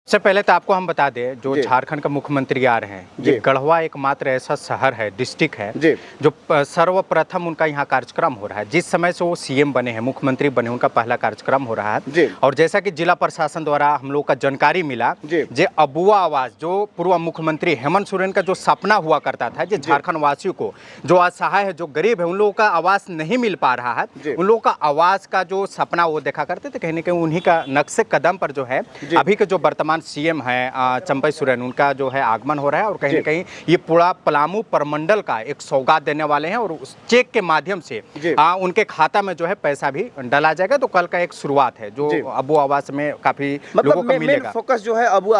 सबसे पहले तो आपको हम बता दें, जो झारखंड का मुख्यमंत्री आ रहे हैं, ये गढ़वा एकमात्र ऐसा शहर है, डिस्ट्रिक्ट है, जो सर्वप्रथम उनका यहाँ कार्यक्रम हो रहा है। जिस समय से वो सीएम बने हैं, मुख्यमंत्री बने, उनका पहला कार्यक्रम हो रहा है। और जैसा कि जिला प्रशासन द्वारा हम लोग का जानकारी मिला, जो अबुआ आवास, जो पूर्व मुख्यमंत्री हेमंत सोरेन का जो सपना हुआ करता था, जो झारखंड वासियों को, जो असहाय है, जो गरीब है, उन लोगों का आवास नहीं मिल पा रहा है, उन लोगों का आवास का जो सपना वो देखा करते थे। कहीं ना कहीं उन्हीं का नक्शे कदम पर जो है अभी के जो वर्तमान सीएम है चंपई सोरेन, उनका जो है आगमन हो रहा है। और कहीं ना कहीं ये पूरा पलामू प्रमंडल का एक सौगात देने वाले हैं और उस चेक के माध्यम से उनके खाता में जो है पैसा भी डाला जाएगा। तो कल का एक शुरुआत है जो अबू आवास में काफी लोगों को मिलेगा। फोकस जो है अबू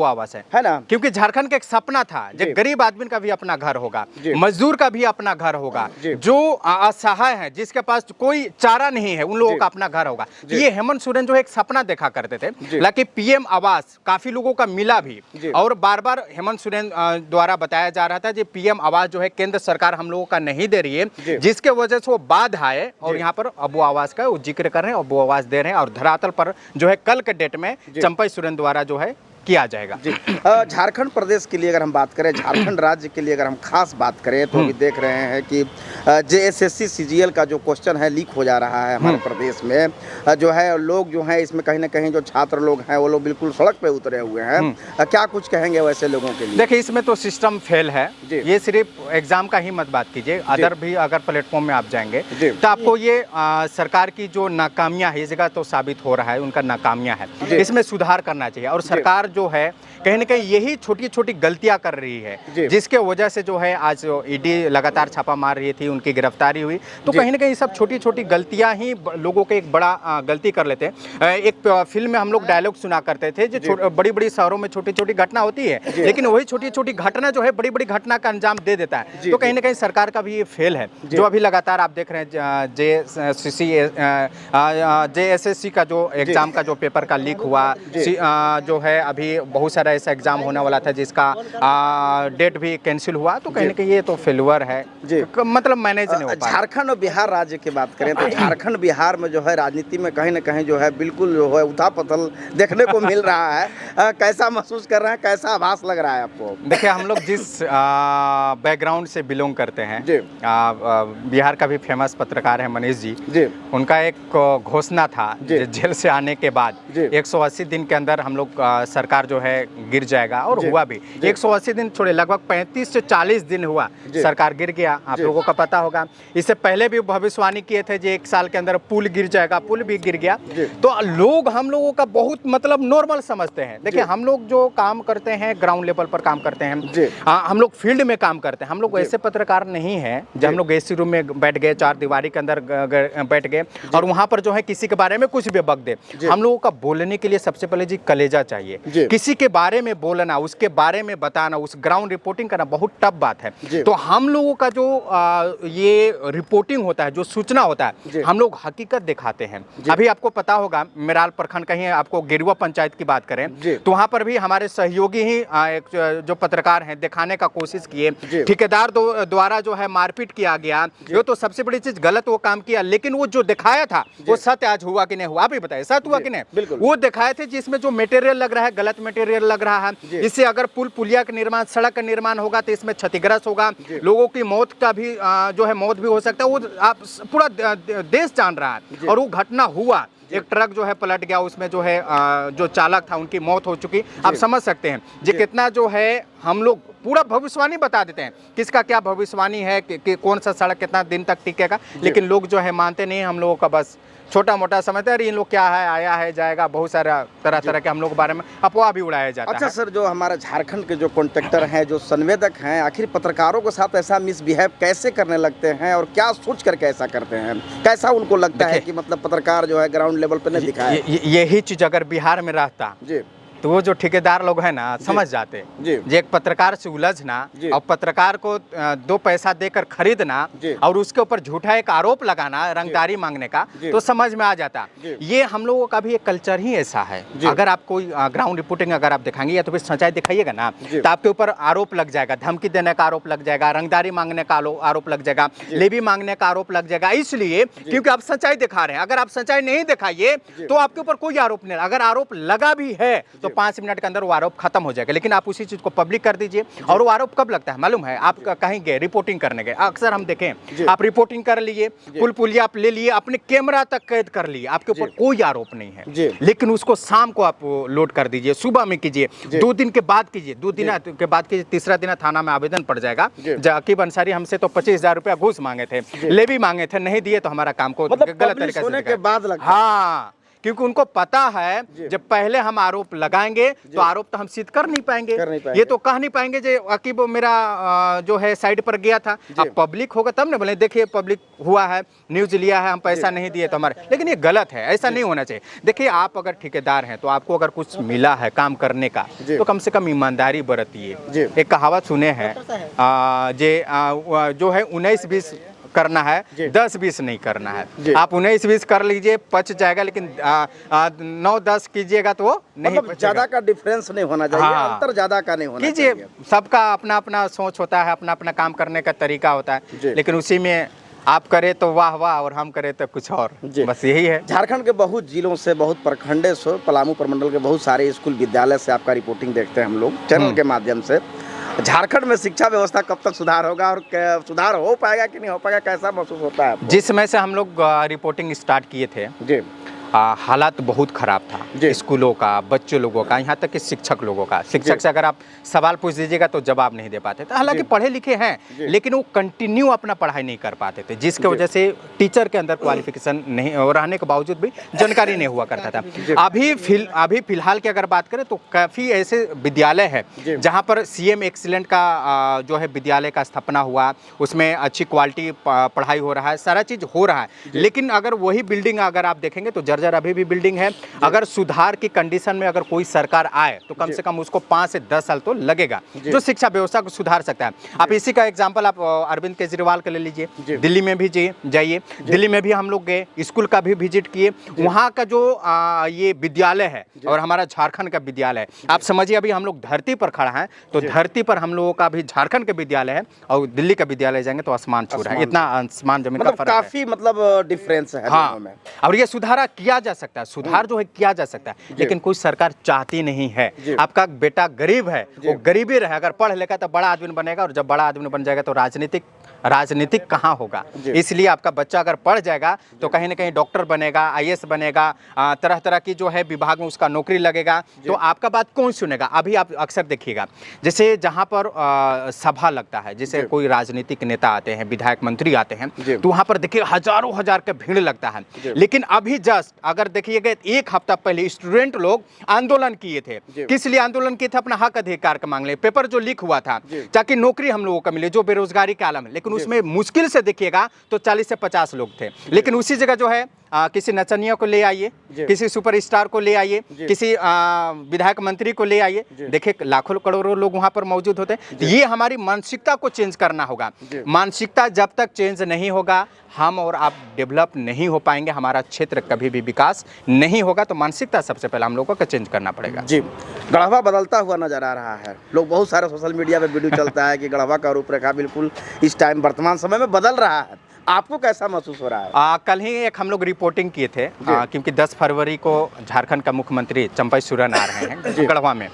आवास है ना, क्योंकि झारखंड का एक सपना था, जो गरीब आदमी का भी अपना घर होगा, मजदूर का भी अपना घर होगा, जो असहाय है, जिसके पास कोई चारा नहीं है, उन लोगों का अपना घर होगा। ये हेमंत सोरेन जो है एक सपना देखा करते थे, हालांकि पीएम आवास काफी लोगों का मिला भी। और बार बार हेमंत सोरेन द्वारा बताया जा रहा था कि पीएम आवास जो है केंद्र सरकार हम लोगों का नहीं दे रही है, जिसके वजह से वो बाधा है। और यहाँ पर अबू आवास का वो जिक्र कर रहे हैं, अबू आवास दे रहे हैं। और धरातल पर जो है कल के डेट में चंपई सोरेन द्वारा जो है किया जाएगा। झारखंड प्रदेश के लिए अगर हम बात करें, झारखंड राज्य के लिए अगर हम खास बात करें, तो अभी देख रहे हैं कि जेएसएससी सीजीएल का जो क्वेश्चन है लीक हो जा रहा है हमारे प्रदेश में। जो है लोग जो है इसमें कहीं ना कहीं जो छात्र लोग हैं वो लोग बिल्कुल सड़क पे उतरे हुए हैं। क्या कुछ कहेंगे वैसे लोगों के लिए? देखिए, इसमें तो सिस्टम फेल है। ये सिर्फ एग्जाम का ही मत बात कीजिए, अदर भी अगर प्लेटफॉर्म में आप जाएंगे तो आपको ये सरकार की जो नाकामियां है, इस जगह तो साबित हो रहा है उनका नाकामियां है। इसमें सुधार करना चाहिए। और सरकार जो है कहीं ना कहीं यही छोटी छोटी गलतियां कर रही है, जिसके वजह से जो है आज ईडी लगातार छापा मार रही थी, उनकी गिरफ्तारी हुई। तो कहीं ना कहीं सब छोटी छोटी गलतियां ही लोगों के एक बड़ा गलती कर लेते हैं। एक फिल्म में हम लोग डायलॉग सुना करते थे, जो बड़ी बड़ी शहरों में छोटी छोटी घटना होती है, लेकिन वही छोटी छोटी घटना जो है बड़ी बड़ी घटना का अंजाम दे देता है। तो कहीं ना कहीं सरकार का भी ये फेल है। जो अभी लगातार आप देख रहे हैं जेएसएससी का जो एग्जाम का जो पेपर का लीक हुआ, जो है अभी बहुत सारा ऐसा एग्जाम होने वाला था जिसका डेट भी कैंसिल हुआ। तो कहीं ना कहीं ये तो फेल्यूर है, मतलब मैनेज नहीं हो पाया। झारखंड और बिहार राज्य की बात करें तो झारखंड बिहार में जो है राजनीति में कहीं ना कहीं जो है बिल्कुल जो है उथल-पुथल देखने को मिल रहा है। कैसा महसूस कर रहे हैं, कैसा आभास लग रहा है आपको? देखिए, हम लोग जिस बैकग्राउंड से बिलोंग करते हैं, बिहार का भी फेमस पत्रकार है मनीष जी, उनका एक घोषणा था जेल से आने के बाद 180 दिन के अंदर हम लोग सरकार जो है गिर जाएगा। और हुआ भी। 180 दिन छोड़े, लगभग 35 से 40 दिन हुआ, सरकार गिर गया। आप लोगों को पता होगा, इससे पहले भी भविष्यवाणी किए थे कि 1 साल के अंदर पुल गिर जाएगा, पुल भी गिर गया। तो लोग हम लोगों का बहुत मतलब नॉर्मल समझते हैं। देखिए, हम लोग जो काम करते हैं ग्राउंड लेवल पर काम करते हैं, हम लोग फील्ड में काम करते हैं। हम लोग ऐसे पत्रकार नहीं है जब हम लोग एसी रूम में बैठ गए, 4 दीवारी के अंदर बैठ गए और वहां पर जो है किसी के बारे में कुछ भी बक दे। हम लोगों का बोलने के लिए सबसे पहले जी कलेजा चाहिए। किसी के बारे में बोलना, उसके बारे में बताना, उस ग्राउंड रिपोर्टिंग करना बहुत टफ बात है। तो हम लोगों का जो ये रिपोर्टिंग होता है, जो सूचना होता है, हम लोग हकीकत दिखाते हैं। अभी आपको पता होगा, मेराल प्रखंड कहीं आपको गेरुआ पंचायत की बात करें तो वहां पर भी हमारे सहयोगी ही जो पत्रकार हैं दिखाने का कोशिश किए। ठेकेदार द्वारा जो है मारपीट किया गया, ये तो सबसे बड़ी चीज, गलत वो काम किया। लेकिन वो जो दिखाया था वो सत्य आज हुआ कि नहीं हुआ, आप ही बताइए, सत्य हुआ कि नहीं? वो दिखाए थे जिसमें जो मटेरियल लग रहा है गलत मटेरियल लग रहा है। इससे अगर पुल पुलिया का निर्माण, सड़क का निर्माण होगा तो इसमें क्षतिग्रस्त होगा, लोगों की मौत का भी जो है मौत भी हो सकता है। वो आप पूरा देश जान रहा है। और वो घटना हुआ, एक ट्रक जो है पलट गया, उसमें जो है जो चालक था उनकी मौत हो चुकी। आप समझ सकते हैं जी कितना जो है हम लोग पूरा भविष्यवाणी बता देते हैं, किसका क्या भविष्यवाणी है कि कौन सा सड़क कितना दिन तक टिकेगा। लेकिन लोग जो है मानते नहीं, हम लोगों का बस छोटा मोटा समझते हैं, इन लोग क्या है, आया है जाएगा, बहुत सारा तरह तरह के हम लोग बारे में अफवाह भी उड़ाया जाता है। अच्छा सर, जो हमारे झारखंड के जो कॉन्ट्रैक्टर हैं, जो संवेदक हैं, आखिर पत्रकारों के साथ ऐसा मिसबिहेव कैसे करने लगते हैं और क्या सोच करके ऐसा करते हैं? कैसा उनको लगता है कि मतलब पत्रकार जो है ग्राउंड लेवल पर नहीं दिखाए? यही चीज अगर बिहार में रहता तो वो जो ठेकेदार लोग हैं ना समझ जाते, जो एक पत्रकार से उलझना और पत्रकार को 2 पैसा देकर खरीदना और उसके ऊपर झूठा एक आरोप लगाना, रंगदारी मांगने का, तो समझ में आ जाता। ये हम लोगों का भी एक कल्चर ही ऐसा है। अगर आप कोई ग्राउंड रिपोर्टिंग अगर आप दिखाएंगे या तो फिर सच्चाई दिखाइएगा ना, तो आपके ऊपर आरोप लग जाएगा, धमकी देने का आरोप लग जाएगा, रंगदारी मांगने का आरोप लग जाएगा, लेवी मांगने का आरोप लग जाएगा। इसलिए क्योंकि आप सच्चाई दिखा रहे हैं। अगर आप सच्चाई नहीं दिखाइए तो आपके ऊपर कोई आरोप नहीं। अगर आरोप लगा भी है तो 5 मिनट के अंदर वो आरोप खत्म हो जाएगा। लेकिन आप उसी चीज को पब्लिक कर दीजिए, और वो आरोप कब लगता है मालूम है? आप कहीं गए रिपोर्टिंग करने गए, अक्सर हम देखें आप रिपोर्टिंग कर लिए, पुल पुलिया आप ले लिए, अपने कैमरा तक कैद कर लिए, आपके ऊपर कोई आरोप नहीं है। लेकिन उसको शाम को आप लोड कर दीजिए, सुबह में कीजिए, 2 दिन के बाद कीजिए, 2 दिन के बाद कीजिए, तीसरा दिन थाना में आवेदन पड़ जाएगा। जाकिब अंसारी हमसे तो 25,000 रुपया घूस मांगे थे, लेवी मांगे थे, नहीं दिए तो हमारा काम को गलत तरीके से के बाद लगता है। हाँ, क्योंकि उनको पता है जब पहले हम आरोप लगाएंगे तो आरोप तो हम सिद्ध कर नहीं पाएंगे, ये तो कह नहीं पाएंगे जो अकीब मेरा जो है साइड पर गया था। अब पब्लिक होगा तब ना बोले देखिए पब्लिक हुआ है, न्यूज लिया है, हम पैसा नहीं दिए तो हमारे। लेकिन ये गलत है, ऐसा नहीं होना चाहिए। देखिए आप अगर ठेकेदार हैं तो आपको अगर कुछ मिला है काम करने का तो कम से कम ईमानदारी बरतिए। एक कहावत सुने हैं जो है 19-20 करना है, 10-20 नहीं करना है। आप 19-20 कर लीजिए, पच जाएगा, लेकिन 9-10 कीजिएगा तो वो नहीं मतलब ज्यादा का डिफरेंस नहीं होना चाहिए। हाँ। अंतर ज्यादा का नहीं होना चाहिए। सबका अपना अपना सोच होता है, अपना अपना काम करने का तरीका होता है, लेकिन उसी में आप करें तो वाह वाह और हम करें तो कुछ और, बस यही है। झारखंड के बहुत जिलों से, बहुत प्रखंडे से, पलामू प्रमंडल के बहुत सारे स्कूल विद्यालय से आपका रिपोर्टिंग देखते हैं हम लोग चैनल के माध्यम से। झारखंड में शिक्षा व्यवस्था कब तक सुधार होगा और सुधार हो पाएगा कि नहीं हो पाएगा, कैसा महसूस होता है आपको? जिस समय से हम लोग रिपोर्टिंग स्टार्ट किए थे जी, हालात बहुत ख़राब था स्कूलों का, बच्चों लोगों का, यहाँ तक कि शिक्षक लोगों का। शिक्षक से अगर आप सवाल पूछ दीजिएगा तो जवाब नहीं दे पाते थे। हालांकि पढ़े लिखे हैं लेकिन वो कंटिन्यू अपना पढ़ाई नहीं कर पाते थे, जिसके वजह से टीचर के अंदर क्वालिफिकेशन नहीं रहने के बावजूद भी जानकारी नहीं हुआ करता था। अभी फिलहाल की अगर बात करें तो काफ़ी ऐसे विद्यालय है जहाँ पर CM एक्सीलेंट का जो है विद्यालय का स्थापना हुआ, उसमें अच्छी क्वालिटी पढ़ाई हो रहा है, सारा चीज़ हो रहा है। लेकिन अगर वही बिल्डिंग अगर आप देखेंगे तो अभी भी बिल्डिंग है। अगर सुधार की कंडीशन में अगर कोई सरकार आए तो कम से कम उसको 5 से 10 साल तो लगेगा, जो शिक्षा व्यवस्था को सुधार सकता है। आप इसी का एग्जांपल आप अरविंद केजरीवाल का ले लीजिए। दिल्ली में भी जाइए, दिल्ली में भी हम लोग गए, स्कूल का भी विजिट किए। वहाँ का जो ये विद्यालय है और हमारा झारखंड का विद्यालय है, आप समझिए अभी हम लोग धरती पर खड़ा है तो धरती पर हम लोगों का भी झारखंड का विद्यालय है और दिल्ली का विद्यालय जाएंगे तो आसमान छू रहा है, इतना आसमान जमीन का फर्क है। काफी मतलब डिफरेंस है। हाँ, और ये सुधार किया जा सकता है, सुधार जो है किया जा सकता है, लेकिन कोई सरकार चाहती नहीं है। आपका बेटा गरीब है, वो गरीबी रहे, अगर पढ़ लेगा तो बड़ा आदमी बनेगा, और जब बड़ा आदमी बन जाएगा तो राजनीतिक कहाँ होगा। इसलिए आपका बच्चा अगर पढ़ जाएगा तो कहीं ना कहीं डॉक्टर बनेगा, IAS बनेगा, तरह तरह की जो है विभाग में उसका नौकरी लगेगा, तो आपका बात कौन सुनेगा। अभी आप अक्सर देखिएगा जैसे जहाँ पर सभा लगता है, जैसे कोई राजनीतिक नेता आते हैं, विधायक मंत्री आते हैं, तो वहाँ पर देखिए हजारों हजार का भीड़ लगता है। लेकिन अभी जस्ट अगर देखिएगा 1 हफ्ता पहले स्टूडेंट लोग आंदोलन किए थे। किस लिए आंदोलन किए थे? अपना हक अधिकार का मांग ले, पेपर जो लीक हुआ था ताकि नौकरी हम लोगों को मिले, जो बेरोजगारी का आलम है। लेकिन उसमें मुश्किल से देखिएगा तो 40 से 50 लोग थे। लेकिन उसी जगह जो है किसी नचनिया को ले आइए, किसी सुपरस्टार को ले आइए, किसी विधायक मंत्री को ले आइए, देखिए लाखों करोड़ों लोग वहां पर मौजूद होते हैं। तो ये हमारी मानसिकता को चेंज करना होगा। मानसिकता जब तक चेंज नहीं होगा हम और आप डेवलप नहीं हो पाएंगे, हमारा क्षेत्र कभी भी विकास नहीं होगा। तो मानसिकता सबसे पहले हम लोगों को चेंज करना पड़ेगा। जी, गढ़वा बदलता हुआ नजर आ रहा है। लोग बहुत सारे सोशल मीडिया पे वीडियो चलता है कि गढ़वा का रूपरेखा बिल्कुल इस टाइम वर्तमान समय में बदल रहा है। आपको कैसा महसूस हो रहा है? कल ही एक हम लोग रिपोर्टिंग किए थे, क्योंकि 10 फरवरी को झारखंड का मुख्यमंत्री चंपई सोरेन आ रहे हैं गढ़वा में।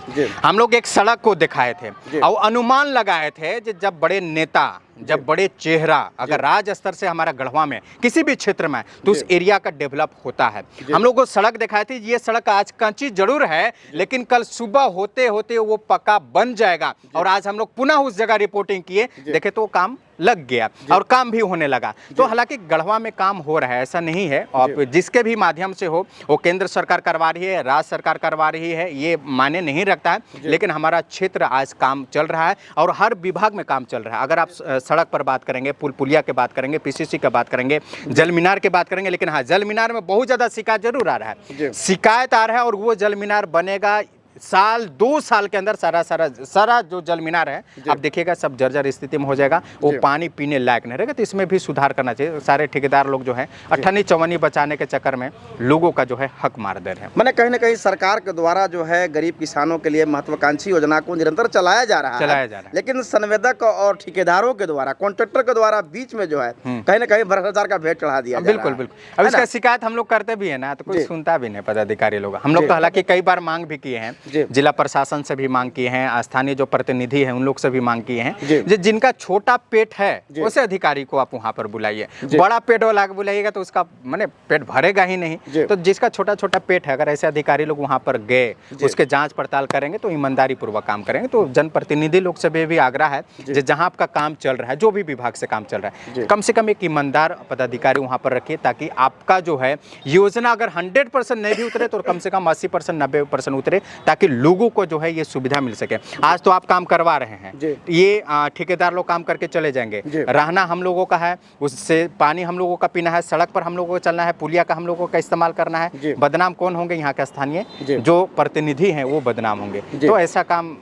हम लोग एक सड़क को दिखाए थे और अनुमान लगाए थे कि जब बड़े नेता, जब बड़े चेहरा अगर राज्य स्तर से हमारा गढ़वा में किसी भी क्षेत्र में तो उस एरिया का डेवलप होता है। हम लोग को सड़क दिखाई थी, ये सड़क आज कच्ची जरूर है लेकिन कल सुबह होते होते वो पक्का बन जाएगा। और आज हम लोग पुनः उस जगह रिपोर्टिंग किए, देखे तो काम लग गया और काम भी होने लगा। तो हालांकि गढ़वा में काम हो रहा है, ऐसा नहीं है। और जिसके भी माध्यम से हो, वो केंद्र सरकार करवा रही है, राज्य सरकार करवा रही है, ये मायने नहीं रखता है। लेकिन हमारा क्षेत्र आज काम चल रहा है और हर विभाग में काम चल रहा है। अगर आप सड़क पर बात करेंगे, पुल पुलिया की बात करेंगे, PCC की बात करेंगे, जल मीनार की बात करेंगे, लेकिन हाँ, जल मीनार में बहुत ज़्यादा शिकायत जरूर आ रहा है, शिकायत आ रहा है। और वो जल मीनार बनेगा 2 साल के अंदर सारा जो जल मीनार है आप देखिएगा सब जर्जर स्थिति में हो जाएगा, वो पानी पीने लायक नहीं रहेगा। तो इसमें भी सुधार करना चाहिए। सारे ठेकेदार लोग जो है अठन्नी चौवन्नी बचाने के चक्कर में लोगों का जो है हक मार दे रहे हैं। मैंने कहीं ना कहीं सरकार के द्वारा जो है गरीब किसानों के लिए महत्वाकांक्षी योजना को निरंतर चलाया जा रहा है, लेकिन संवेदक और ठेकेदारोरों के द्वारा, कॉन्ट्रैक्टर के द्वारा बीच में जो है कहीं ना कहीं भ्रष्टाचार का भेद चढ़ा दिया। बिल्कुल बिल्कुल। अब इसका शिकायत हम लोग करते भी है ना, तो कोई सुनता भी नहीं पदाधिकारी लोग। हम लोग तो हालांकि कई बार मांग भी किए हैं जिला प्रशासन से भी मांग किए हैं, स्थानीय जो प्रतिनिधि हैं उन लोग से भी मांग किए हैं। जिनका छोटा पेट है उसे अधिकारी को आप वहाँ पर बुलाइए। बड़ा पेट वाला बुलाइएगा तो उसका माने पेट भरेगा ही नहीं। तो जिसका छोटा छोटा पेट है, अगर ऐसे अधिकारी लोग वहाँ पर गए, उसके जाँच पड़ताल करेंगे तो ईमानदारी पूर्वक काम करेंगे। तो जनप्रतिनिधि लोग से भी आग्रह है, जहाँ आपका काम चल रहा है, जो भी विभाग से काम चल रहा है, कम से कम एक ईमानदार पदाधिकारी वहाँ पर रखिए, ताकि आपका जो है योजना अगर 100% नहीं भी उतरे तो कम से कम 80% 90% उतरे, ताकि लोगों को जो है ये सुविधा मिल सके। आज तो आप काम करवा रहे हैं, ये ठेकेदार लोग काम करके चले जाएंगे, रहना हम लोगों का है, उससे पानी हम लोगों का पीना है, सड़क पर हम लोगों को चलना है, पुलिया का हम लोगों का इस्तेमाल करना है। बदनाम कौन होंगे? यहाँ के स्थानीय जो प्रतिनिधि हैं वो बदनाम होंगे। तो ऐसा काम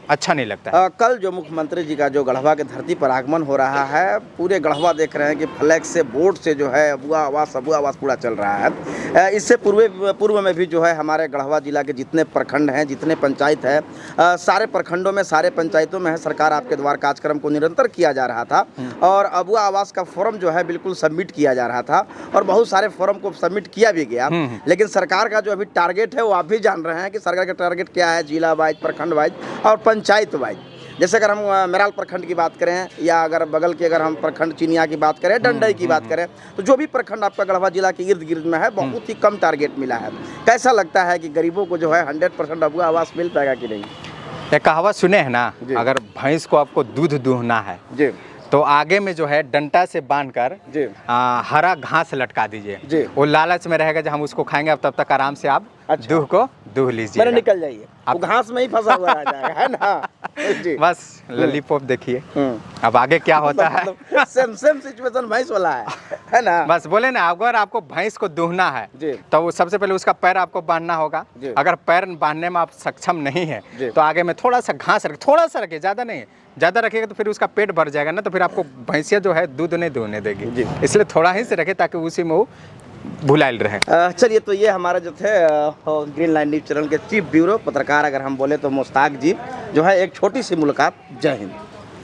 अच्छा नहीं लगता। कल जो मुख्यमंत्री जी का जो गढ़वा के धरती पर आगमन हो रहा है, पूरे गढ़वा देख रहे हैं कि फ्लैक्स से, बोर्ड से जो है अबुआ आवास पूरा चल रहा है। इससे पूर्व में भी जो है हमारे गढ़वा जिला के जितने प्रखंड हैं, जितने पंचायत है, सारे प्रखंडों में, सारे पंचायतों में है सरकार आपके द्वार कार्यक्रम को निरंतर किया जा रहा था। और अबुआ आवास का फॉर्म जो है बिल्कुल सबमिट किया जा रहा था और बहुत सारे फॉर्म को सबमिट किया भी गया। लेकिन सरकार का जो अभी टारगेट है वो आप भी जान रहे हैं कि सरकार का टारगेट क्या है, जिला वाइज, प्रखंड वाइज और पंचायत वाइज। जैसे अगर हम मेराल प्रखंड की बात करें या अगर बगल के अगर हम प्रखंड चिनिया की बात करें, डंडई की बात करें, तो जो भी प्रखंड आपका गढ़वा जिला के इर्द गिर्द में है, बहुत ही कम टारगेट मिला है। कैसा लगता है कि गरीबों को जो है 100% अबुआ आवास मिल पाएगा कि नहीं? एक कहावत सुने हैं ना, अगर भैंस को आपको दूध दूहना है तो आगे में जो है डंटा से बांधकर हरा घास लटका दीजिए। वो लालच में रहेगा जब हम उसको खाएंगे, अब तब तक आराम से आप दूह को दूह लीजिए, मेरे निकल जाइए, आप घास में ही फंसा हुआ रह जाएगा, है ना? बस लॉलीपॉप देखिए अब आगे क्या होता है। सेम सिचुएशन भैंस वाला है ना? बस बोले ना, अगर आपको भैंस को दूहना है तो वो सबसे पहले उसका पैर आपको बांधना होगा। अगर पैर बांधने में आप सक्षम नहीं है तो आगे में थोड़ा सा घास रखे, थोड़ा सा रखिए, ज़्यादा नहीं, ज़्यादा रखिएगा तो फिर उसका पेट भर जाएगा ना, तो फिर आपको भैंसिया जो है दूध नहीं दूहने देगी। इसलिए थोड़ा ही से रखे ताकि उसी में वो भुलाइल रहे। चलिए, तो ये हमारे जो थे ग्रीन लाइन न्यूज़ चैनल के चीफ ब्यूरो पत्रकार अगर हम बोले तो मुश्ताक जी, जो है एक छोटी सी मुलाकात। जय हिंद।